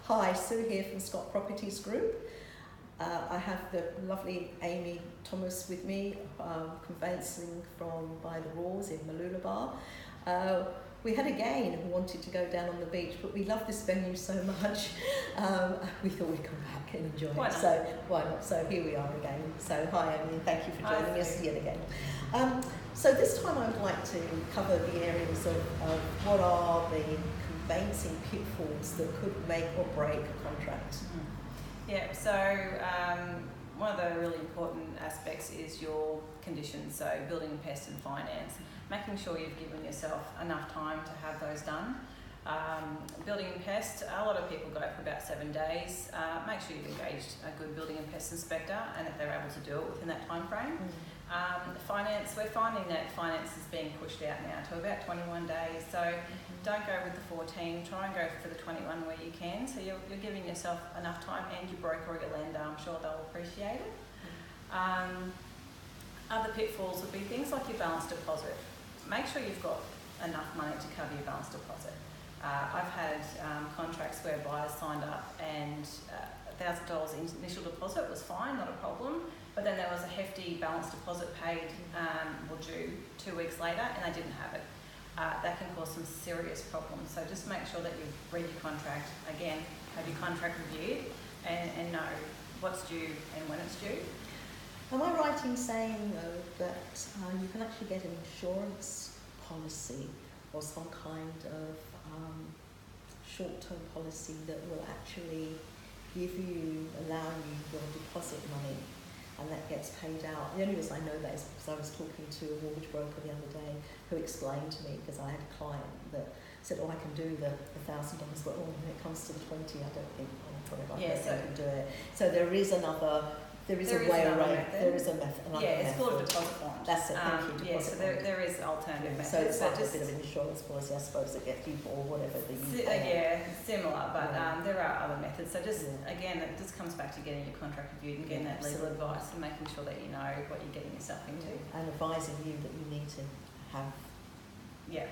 Hi, Sue here from Scott Properties Group. I have the lovely Amy Thomas with me, conveyancing from bytherules in Mooloolaba. We had a gain who wanted to go down on the beach, but we love this venue so much. We thought we'd come back and enjoy it. So why not? So here we are again. So hi Amy, and thank you for joining us yet again. So this time I would like to cover the areas of what are the conveyancing pitfalls that could make or break a contract. Yeah, so one of the really important aspects is your conditions, so building, pest and finance. Making sure you've given yourself enough time to have those done. Building and pest, a lot of people go for about 7 days. Make sure you've engaged a good building and pest inspector and that they're able to do it within that time frame. Finance, we're finding that finance is being pushed out now to about 21 days, so don't go with the 14, try and go for the 21 where you can, so you're giving yourself enough time, and your broker or your lender, I'm sure they'll appreciate it. Other pitfalls would be things like your balance deposit. Make sure you've got enough money to cover your balance deposit. I've had contracts where buyers signed up and $1,000 initial deposit was fine, not a problem, but then there was a hefty balance deposit paid or due 2 weeks later and they didn't have it. That can cause some serious problems, so just make sure that you've read your contract, again, have your contract reviewed and know what's due and when it's due. Am I right in saying though that you can actually get an insurance policy or some kind of short-term policy that will actually allow you your deposit money, and that gets paid out? The only reason I know that is because I was talking to a mortgage broker the other day who explained to me, because I had a client that said, I can do the $1,000, but when it comes to the 20, I don't think I can do it. So there is a way around. There is a method. It's called a deposit bond. That's it. Thank you. So there is alternative methods. So it's like a bit of an insurance policy, I suppose, that gets people or whatever that you pay. Similar, but there are other methods. So again, it just comes back to getting your contract reviewed and getting that legal advice and making sure that you know what you're getting yourself into. And advising you that you need to have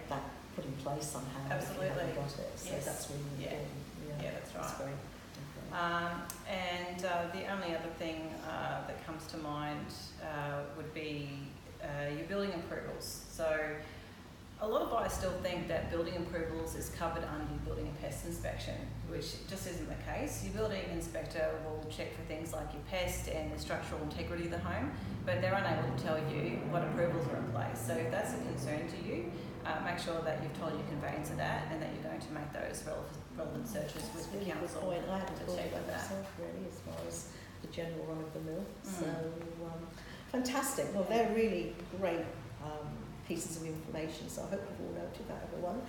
that put in place somehow. Absolutely. If you haven't got it. So that's really important. Yeah, that's right. That's great. And the only other thing that comes to mind would be your building approvals. So a lot of buyers still think that building approvals is covered under your building and pest inspection, which just isn't the case. Your building inspector will check for things like your pest and the structural integrity of the home, but they're unable to tell you what approvals are in place. So if that's a concern to you, make sure that you've told your conveyancer that and that you're going to make those relevant searches with the council. I hadn't thought about myself really as far as the general run of the mill. So fantastic. Well, they're really great pieces of information, so I hope you've all noted that, everyone.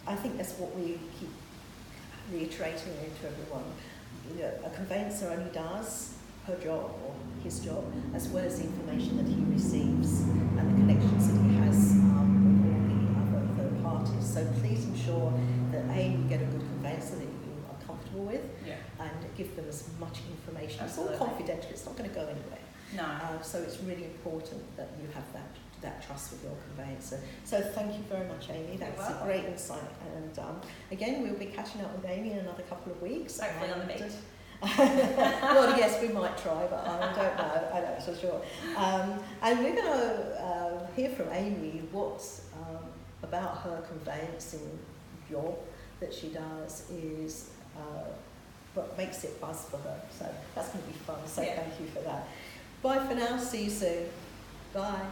I think that's what we keep reiterating to everyone. A conveyancer only does her job or his job as well as the information that he receives and the connections that he has with all the other third parties. So please ensure that you get a good conveyancer that you are comfortable with, and give them as much information. Absolutely. It's all confidential, it's not going to go anywhere. No. So it's really important that you have that trust with your conveyancer. So thank you very much, Amy. That's a great insight. And again, we'll be catching up with Amy in another couple of weeks. Hopefully on the meet. Well, yes, we might try, but I don't know. I'm not so sure. And we're going to hear from Amy about her conveyancing job that she does is what makes it buzz for her. So that's going to be fun. So thank you for that. Bye for now. See you soon. Bye.